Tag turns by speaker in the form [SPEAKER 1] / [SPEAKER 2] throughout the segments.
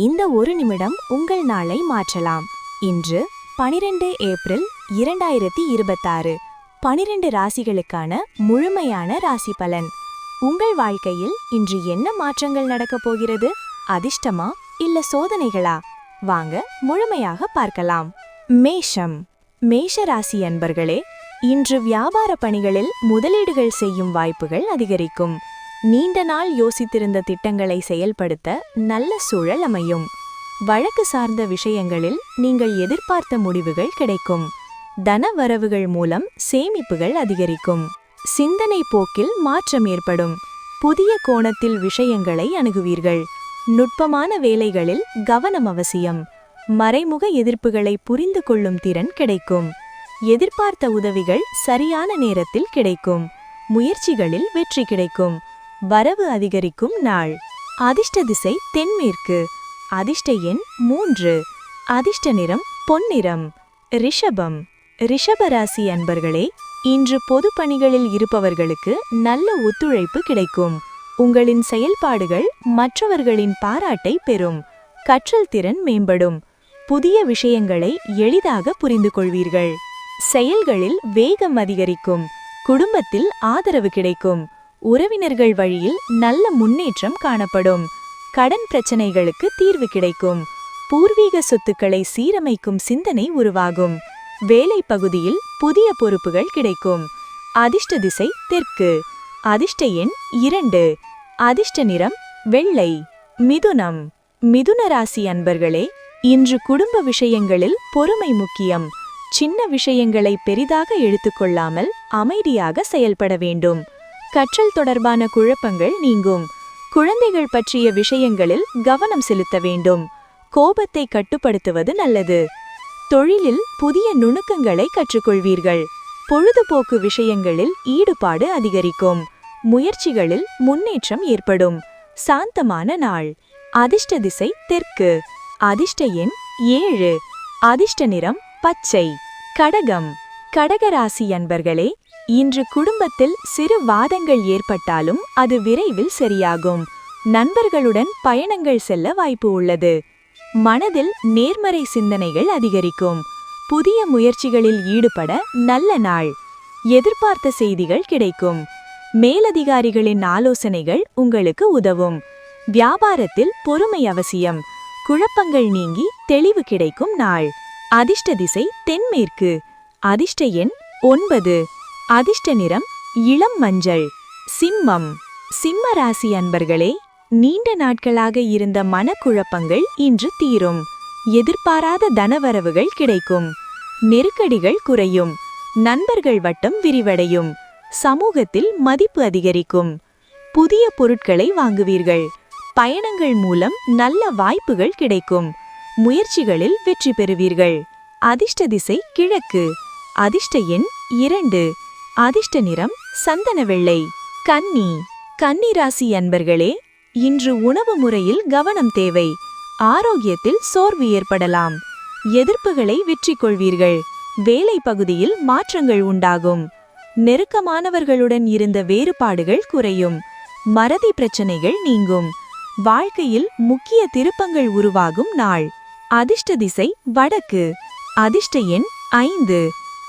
[SPEAKER 1] இந்த ஒரு நிமிடம் உங்கள் நாளை மாற்றலாம். இன்று 12 ஏப்ரல் 2026. 12 ராசிகளுக்கான முழுமையான ராசி பலன். உங்கள் வாழ்க்கையில் இன்று என்ன மாற்றங்கள் நடக்கப் போகிறது? அதிர்ஷ்டமா இல்ல சோதனைகளா? வாங்க முழுமையாக பார்க்கலாம். மேஷம். மேஷ ராசி அன்பர்களே, இன்று வியாபார பணிகளில் முதலீடுகள் செய்யும் வாய்ப்புகள் அதிகரிக்கும். நீண்ட நாள் யோசித்திருந்த திட்டங்களை செயல்படுத்த நல்ல சூழல் அமையும். வழக்கு சார்ந்த விஷயங்களில் நீங்கள் எதிர்பார்த்த முடிவுகள் கிடைக்கும். தன வரவுகள் மூலம் சேமிப்புகள் அதிகரிக்கும். சிந்தனை போக்கில் மாற்றம் ஏற்படும். புதிய கோணத்தில் விஷயங்களை அணுகுவீர்கள். நுட்பமான வேலைகளில் கவனம் அவசியம். மறைமுக எதிர்ப்புகளை புரிந்து கொள்ளும் திறன் கிடைக்கும். எதிர்பார்த்த உதவிகள் சரியான நேரத்தில் கிடைக்கும். முயற்சிகளில் வெற்றி கிடைக்கும். வரவு அதிகரிக்கும் நாள். அதிர்ஷ்ட திசை தென்மேற்கு. அதிர்ஷ்ட எண் 3. அதிர்ஷ்ட நிறம் பொன்னிறம். ரிஷபம். ரிஷபராசி அன்பர்களே, இன்று பொது பணிகளில் இருப்பவர்களுக்கு நல்ல ஒத்துழைப்பு கிடைக்கும். உங்களின் செயல்பாடுகள் மற்றவர்களின் பாராட்டை பெறும். கற்றல் திறன் மேம்படும். புதிய விஷயங்களை எளிதாக புரிந்து கொள்வீர்கள். செயல்களில் வேகம் அதிகரிக்கும். குடும்பத்தில் ஆதரவு கிடைக்கும். உறவினர்கள் வழியில் நல்ல முன்னேற்றம் காணப்படும். கடன் பிரச்சனைகளுக்கு தீர்வு கிடைக்கும். பூர்வீக சொத்துக்களை சீரமைக்கும் சிந்தனை உருவாகும். வேலை பகுதியில் புதிய பொறுப்புகள் கிடைக்கும். அதிர்ஷ்ட திசை தெற்கு. அதிர்ஷ்ட எண் 2. அதிர்ஷ்ட நிறம் வெள்ளை. மிதுனம். மிதுன ராசி அன்பர்களே, இன்று குடும்ப விஷயங்களில் பொறுமை முக்கியம். சின்ன விஷயங்களை பெரிதாக எடுத்துக்கொள்ளாமல் அமைதியாக செயல்பட வேண்டும். கற்றல் தொடர்பான குழப்பங்கள் நீங்கும். குழந்தைகள் பற்றிய விஷயங்களில் கவனம் செலுத்த வேண்டும். கோபத்தை கட்டுப்படுத்துவது நல்லது. தொழிலில் புதிய நுணுக்கங்களை கற்றுக்கொள்வீர்கள். பொழுதுபோக்கு விஷயங்களில் ஈடுபாடு அதிகரிக்கும். முயற்சிகளில் முன்னேற்றம் ஏற்படும். சாந்தமான நாள். அதிர்ஷ்ட திசை தெற்கு. அதிர்ஷ்ட எண் 7. அதிர்ஷ்ட நிறம் பச்சை. கடகம். கடகராசி அன்பர்களே, இன்று குடும்பத்தில் சிறு வாதங்கள் ஏற்பட்டாலும் அது விரைவில் சரியாகும். நண்பர்களுடன் பயணங்கள் செல்ல வாய்ப்பு உள்ளது. மனதில் நேர்மறை சிந்தனைகள் அதிகரிக்கும். புதிய முயற்சிகளில் ஈடுபட நல்ல நாள். எதிர்பார்த்த செய்திகள் கிடைக்கும். மேலதிகாரிகளின் ஆலோசனைகள் உங்களுக்கு உதவும். வியாபாரத்தில் பொறுமை அவசியம். குழப்பங்கள் நீங்கி தெளிவு கிடைக்கும் நாள். அதிர்ஷ்ட திசை தென்மேற்கு. அதிர்ஷ்ட எண் 9. அதிர்ஷ்ட நிறம் இளம் மஞ்சள். சிம்மம். சிம்ம ராசி அன்பர்களே, நீண்ட நாட்களாக இருந்த மனக்குழப்பங்கள் இன்று தீரும். எதிர்பாராத தனவரவுகள் கிடைக்கும். நெருக்கடிகள் குறையும். நண்பர்கள் வட்டம் விரிவடையும். சமூகத்தில் மதிப்பு அதிகரிக்கும். புதிய பொருட்களை வாங்குவீர்கள். பயணங்கள் மூலம் நல்ல வாய்ப்புகள் கிடைக்கும். முயற்சிகளில் வெற்றி பெறுவீர்கள். அதிர்ஷ்ட திசை கிழக்கு. அதிர்ஷ்ட எண் 2. அதிர்ஷ்ட நிறம் சந்தன வெள்ளை. கன்னி. கன்னி ராசி அன்பர்களே, இன்று உணவு முறையில் கவனம் தேவை. ஆரோக்கியத்தில் சோர்வு ஏற்படலாம். எதிர்ப்புகளை வெற்றி கொள்வீர்கள். வேலை பகுதியில் மாற்றங்கள் உண்டாகும். நெருக்கமானவர்களுடன் இருந்த வேறுபாடுகள் குறையும். மறதி பிரச்சனைகள் நீங்கும். வாழ்க்கையில் முக்கிய திருப்பங்கள் உருவாகும் நாள். அதிர்ஷ்ட திசை வடக்கு. அதிர்ஷ்ட எண் 5.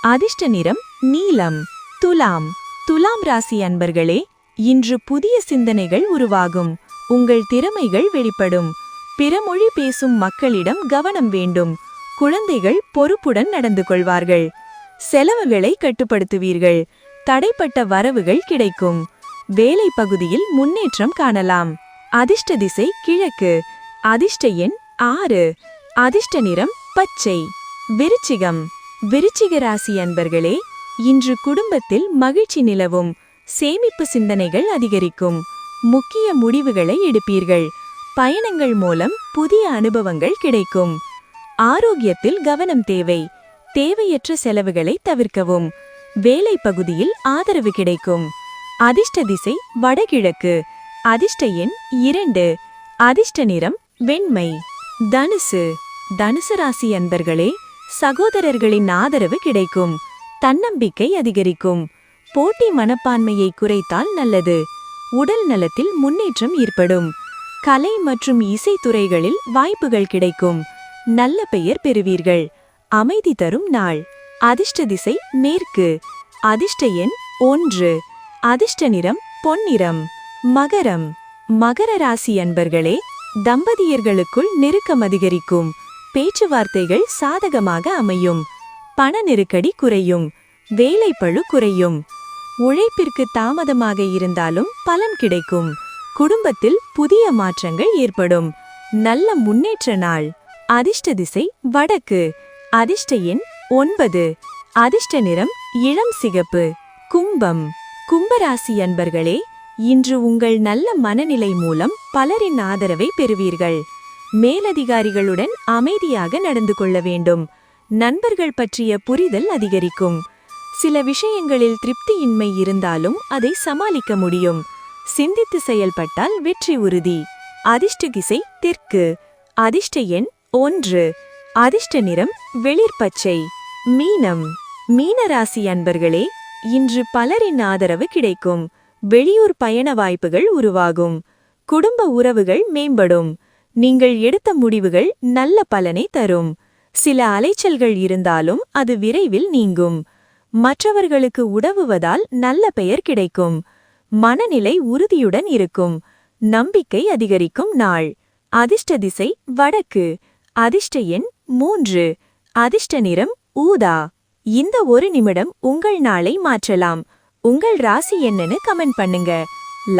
[SPEAKER 1] அதிர்ஷ்ட நிறம் நீலம். துலாம். துலாம் ராசி அன்பர்களே, இன்று புதிய சிந்தனைகள் உருவாகும். உங்கள் திறமைகள் வெளிப்படும். பிறமொழி பேசும் மக்களிடம் கவனம் வேண்டும். குழந்தைகள் பொறுப்புடன் நடந்து கொள்வார்கள். செலவுகளை கட்டுப்படுத்துவீர்கள். தடைப்பட்ட வரவுகள் கிடைக்கும். வேலை பகுதியில் முன்னேற்றம் காணலாம். அதிர்ஷ்ட திசை கிழக்கு. அதிர்ஷ்ட எண் 6. அதிர்ஷ்ட நிறம் பச்சை. விருச்சிகம். விருச்சிக ராசி அன்பர்களே, இன்று குடும்பத்தில் மகிழ்ச்சி நிலவும். சேமிப்பு சிந்தனைகள் அதிகரிக்கும். முக்கிய முடிவுகளை எடுப்பீர்கள். பயணங்கள் மூலம் புதிய அனுபவங்கள் கிடைக்கும். ஆரோக்கியத்தில் கவனம் தேவை. தேவையற்ற செலவுகளை தவிர்க்கவும். வேலை பகுதியில் ஆதரவு கிடைக்கும். அதிர்ஷ்ட திசை வடகிழக்கு. அதிர்ஷ்ட எண் 2. அதிர்ஷ்ட நிறம் வெண்மை. தனுசு. தனுசு ராசி அன்பர்களே, சகோதரர்களின் ஆதரவு கிடைக்கும். தன்னம்பிக்கை அதிகரிக்கும். போட்டி மனப்பான்மையை குறைத்தால் நல்லது. உடல் நலத்தில் முன்னேற்றம் ஏற்படும். கலை மற்றும் இசைத்துறைகளில் வாய்ப்புகள் கிடைக்கும். நல்ல பெயர் பெறுவீர்கள். அமைதி தரும் நாள். அதிர்ஷ்ட திசை மேற்கு. அதிர்ஷ்ட எண் 1. அதிர்ஷ்ட நிறம் பொன்னிறம். மகரம். மகர ராசி அன்பர்களே, தம்பதியர்களுக்குள் நெருக்கம் அதிகரிக்கும். பேச்சுவார்த்தைகள் சாதகமாக அமையும். பண நெருக்கடி குறையும். வேலைப்பளு குறையும். உழைப்பிற்கு தாமதமாக இருந்தாலும் பலன் கிடைக்கும். குடும்பத்தில் புதிய மாற்றங்கள் ஏற்படும். நல்ல முன்னேற்ற நாள். அதிர்ஷ்ட திசை வடக்கு. அதிர்ஷ்ட எண் 9. அதிர்ஷ்ட நிறம் இளம் சிகப்பு. கும்பம். கும்பராசி அன்பர்களே, இன்று உங்கள் நல்ல மனநிலை மூலம் பலரின் ஆதரவை பெறுவீர்கள். மேலதிகாரிகளுடன் அமைதியாக நடந்து கொள்ள வேண்டும். நண்பர்கள் பற்றிய புரிதல் அதிகரிக்கும். சில விஷயங்களில் திருப்தியின்மை இருந்தாலும் அதை சமாளிக்க முடியும். சிந்தித்து செயல்பட்டால் வெற்றி உறுதி. அதிர்ஷ்ட திசை தெற்கு. அதிர்ஷ்ட எண் 1. அதிர்ஷ்ட நிறம் வெளிர்பச்சை. மீனம். மீனராசி அன்பர்களே, இன்று பலரின் ஆதரவு கிடைக்கும். வெளியூர் பயண வாய்ப்புகள் உருவாகும். குடும்ப உறவுகள் மேம்படும். நீங்கள் எடுத்த முடிவுகள் நல்ல பலனை தரும். சில அலைச்சல்கள் இருந்தாலும் அது விரைவில் நீங்கும். மற்றவர்களுக்கு உதவுவதால் நல்ல பெயர் கிடைக்கும். மனநிலை உறுதியுடன் இருக்கும். நம்பிக்கை அதிகரிக்கும் நாள். அதிர்ஷ்ட திசை வடக்கு. அதிர்ஷ்ட எண் 3. அதிர்ஷ்ட நிறம் ஊதா. இந்த ஒரு நிமிடம் உங்கள் நாளை மாற்றலாம். உங்கள் ராசி என்னன்னு கமெண்ட் பண்ணுங்க.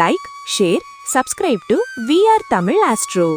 [SPEAKER 1] Like, share, subscribe to VR Tamil astro.